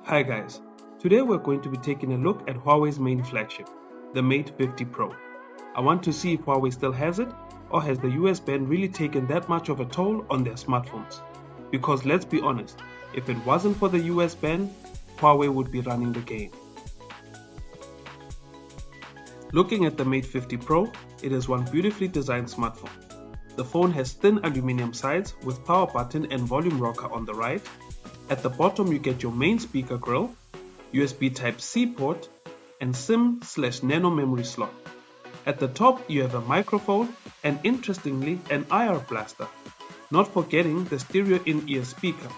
Hi guys, today we're going to be taking a look at Huawei's main flagship, the Mate 50 Pro. I want to see if Huawei still has it, or has the US ban really taken that much of a toll on their smartphones? Because let's be honest, if it wasn't for the US ban, Huawei would be running the game. Looking at the Mate 50 Pro, it is one beautifully designed smartphone. The phone has thin aluminum sides with power button and volume rocker on the right. At the bottom you get your main speaker grille, USB Type-C port, and SIM/nano memory slot. At the top you have a microphone and interestingly an IR blaster, not forgetting the stereo in-ear speaker.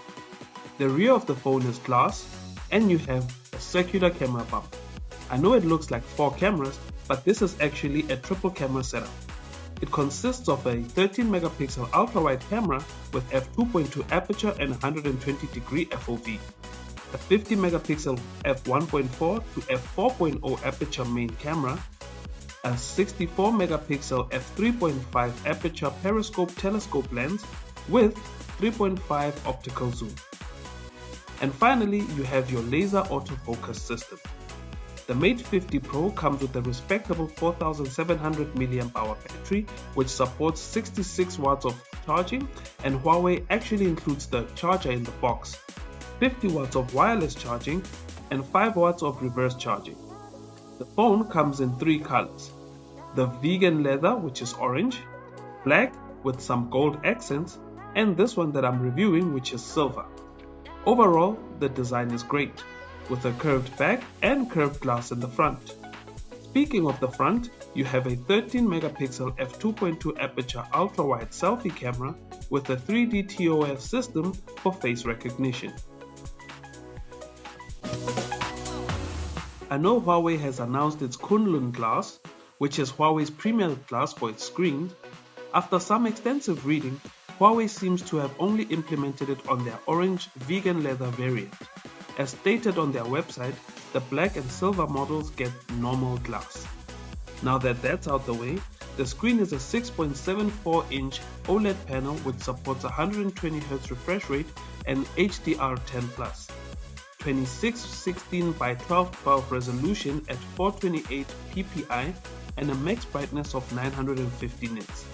The rear of the phone is glass and you have a circular camera bump. I know it looks like 4 cameras, but this is actually a triple camera setup. It consists of a 13 megapixel ultra-wide camera with f2.2 aperture and 120 degree FOV, a 50 megapixel f1.4 to f4.0 aperture main camera, a 64 megapixel f3.5 aperture periscope telescope lens with 3.5 optical zoom. And finally, you have your laser autofocus system. The Mate 50 Pro comes with a respectable 4700 mAh battery which supports 66 watts of charging, and Huawei actually includes the charger in the box, 50 watts of wireless charging and 5 watts of reverse charging. The phone comes in 3 colors: the vegan leather, which is orange, black with some gold accents, and this one that I'm reviewing, which is silver. Overall, the design is great, with a curved back and curved glass in the front. Speaking of the front, you have a 13 megapixel f2.2 aperture ultra-wide selfie camera with a 3D ToF system for face recognition. I know Huawei has announced its Kunlun glass, which is Huawei's premier glass for its screens. After some extensive reading, Huawei seems to have only implemented it on their orange vegan leather variant. As stated on their website, the black and silver models get normal glass. Now that that's out the way, the screen is a 6.74-inch OLED panel which supports 120Hz refresh rate and HDR10+, 2616 by 1212 resolution at 428 ppi and a max brightness of 950 nits.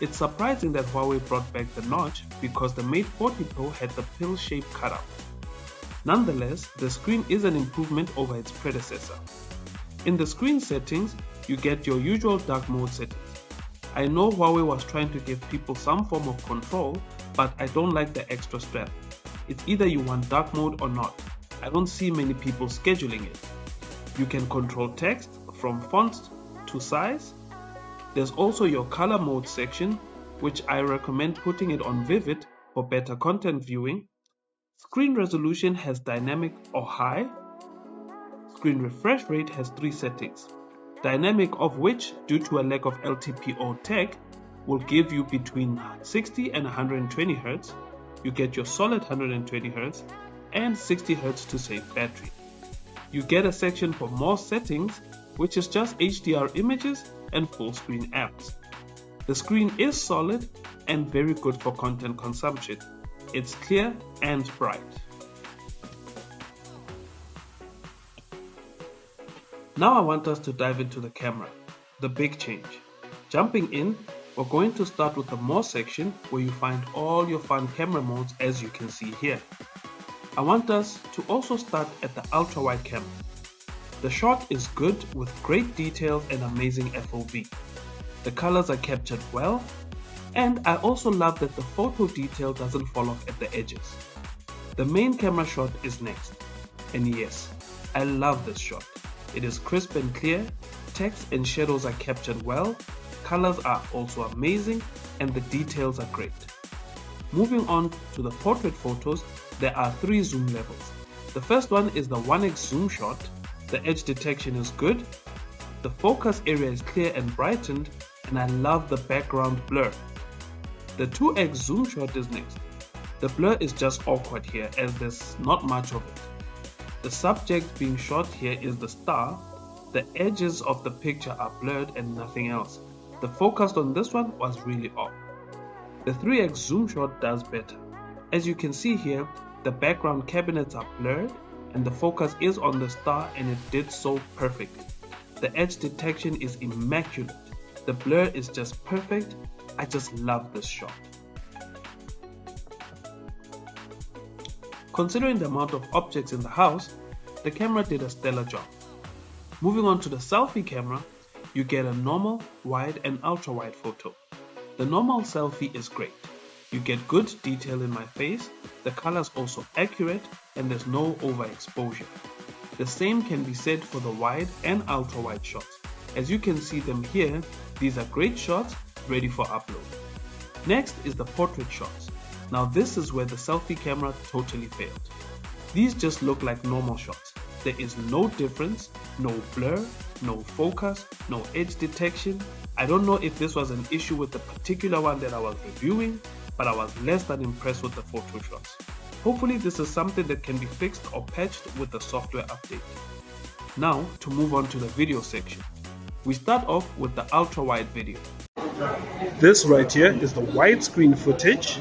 It's surprising that Huawei brought back the notch because the Mate 40 Pro had the pill-shaped cutout. Nonetheless, the screen is an improvement over its predecessor. In the screen settings, you get your usual dark mode settings. I know Huawei was trying to give people some form of control, but I don't like the extra strap. It's either you want dark mode or not. I don't see many people scheduling it. You can control text from font to size. There's also your color mode section, which I recommend putting it on vivid for better content viewing. Screen resolution has dynamic or high. Screen refresh rate has 3 settings, dynamic of which, due to a lack of LTPO tech, will give you between 60 and 120 Hz. You get your solid 120 Hz and 60 Hz to save battery. You get a section for more settings, which is just HDR images and full screen apps. The screen is solid and very good for content consumption. It's clear and bright. Now I want us to dive into the camera, the big change. Jumping in, we're going to start with the More section where you find all your fun camera modes as you can see here. I want us to also start at the ultra-wide camera. The shot is good with great details and amazing FOV. The colors are captured well, and I also love that the photo detail doesn't fall off at the edges. The main camera shot is next, and yes, I love this shot. It is crisp and clear, text and shadows are captured well, colors are also amazing, and the details are great. Moving on to the portrait photos, there are 3 zoom levels. The first one is the 1x zoom shot. The edge detection is good, the focus area is clear and brightened, and I love the background blur. The 2x zoom shot is next. The blur is just awkward here as there's not much of it. The subject being shot here is the star. The edges of the picture are blurred and nothing else. The focus on this one was really off. The 3x zoom shot does better. As you can see here, the background cabinets are blurred and the focus is on the star, and it did so perfectly. The edge detection is immaculate. The blur is just perfect. I just love this shot. Considering the amount of objects in the house, the camera did a stellar job. Moving on to the selfie camera, you get a normal, wide and ultra wide photo. The normal selfie is great. You get good detail in my face, the color is also accurate, and there's no overexposure. The same can be said for the wide and ultra wide shots. As you can see them here, these are great shots ready for upload. Next is the portrait shots. Now this is where the selfie camera totally failed. These just look like normal shots. There is no difference, no blur, no focus, no edge detection. I don't know if this was an issue with the particular one that I was reviewing, but I was less than impressed with the photo shots. Hopefully this is something that can be fixed or patched with the software update. Now to move on to the video section. We start off with the ultra wide video. This right here is the widescreen footage.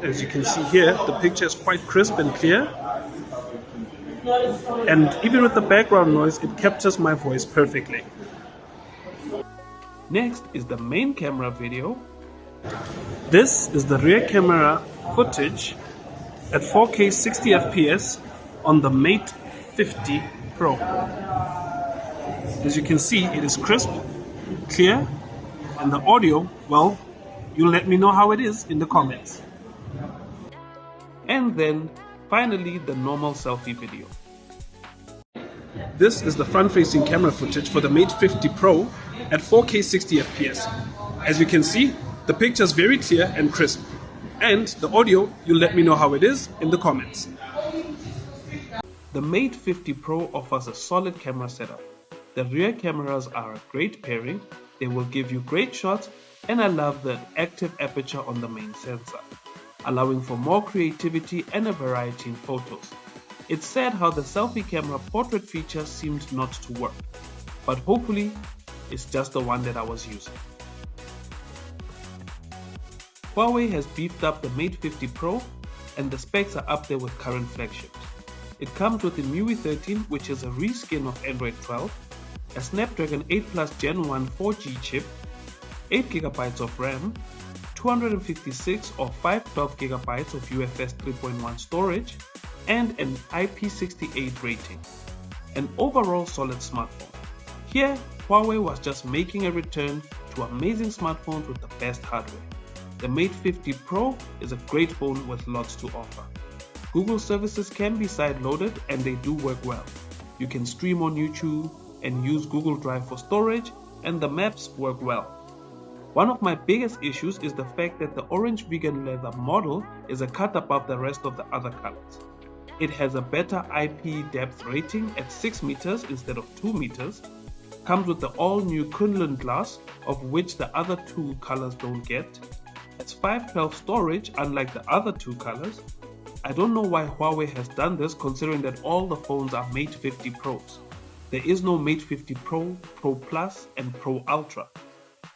As you can see here, the picture is quite crisp and clear. And even with the background noise, it captures my voice perfectly. Next is the main camera video. This is the rear camera footage at 4K 60 FPS on the Mate 50 Pro. As you can see, it is crisp, clear, and the audio, well, you'll let me know how it is in the comments. And then finally the normal selfie video. This is the front-facing camera footage for the Mate 50 Pro at 4K 60 FPS. As you can see, the picture is very clear and crisp. And the audio, you'll let me know how it is in the comments. The Mate 50 Pro offers a solid camera setup. The rear cameras are a great pairing. They will give you great shots, and I love the active aperture on the main sensor, allowing for more creativity and a variety in photos. It's sad how the selfie camera portrait feature seemed not to work, but hopefully it's just the one that I was using. Huawei has beefed up the Mate 50 Pro, and the specs are up there with current flagships. It comes with the MIUI 13, which is a reskin of Android 12, a Snapdragon 8 Plus Gen 1 4G chip, 8GB of RAM, 256 or 512GB of UFS 3.1 storage, and an IP68 rating. An overall solid smartphone. Here, Huawei was just making a return to amazing smartphones with the best hardware. The Mate 50 Pro is a great phone with lots to offer. Google services can be side-loaded and they do work well. You can stream on YouTube and use Google Drive for storage, and the maps work well. One of my biggest issues is the fact that the orange vegan leather model is a cut above the rest of the other colors. It has a better IP depth rating at 6 meters instead of 2 meters, comes with the all-new Kunlun glass, of which the other two colors don't get. It's 512 storage unlike the other two colors. I don't know why Huawei has done this considering that all the phones are Mate 50 Pros. There is no Mate 50 Pro, Pro Plus and Pro Ultra.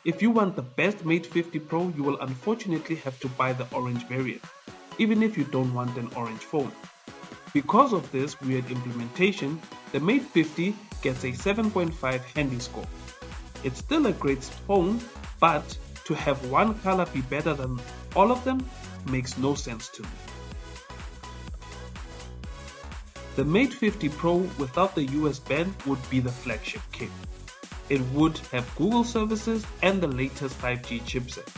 If you want the best Mate 50 Pro, you will unfortunately have to buy the orange variant, even if you don't want an orange phone. Because of this weird implementation, the Mate 50 gets a 7.5 handy score. It's still a great phone, but to have one color be better than all of them makes no sense to me. The Mate 50 Pro without the US band would be the flagship king. It would have Google services and the latest 5G chipset.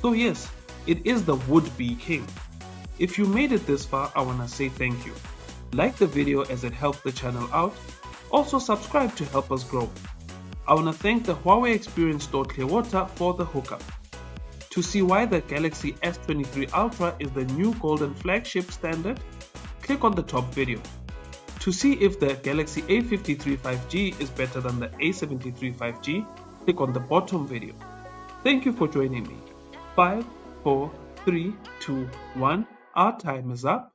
So yes, it is the would-be king. If you made it this far, I wanna say thank you. Like the video as it helps the channel out. Also subscribe to help us grow. I wanna thank the Huawei Experience Store Clearwater for the hookup. To see why the Galaxy S23 Ultra is the new golden flagship standard, click on the top video. To see if the Galaxy A53 5G is better than the A73 5G, click on the bottom video. Thank you for joining me. 5, 4, 3, 2, 1, our time is up.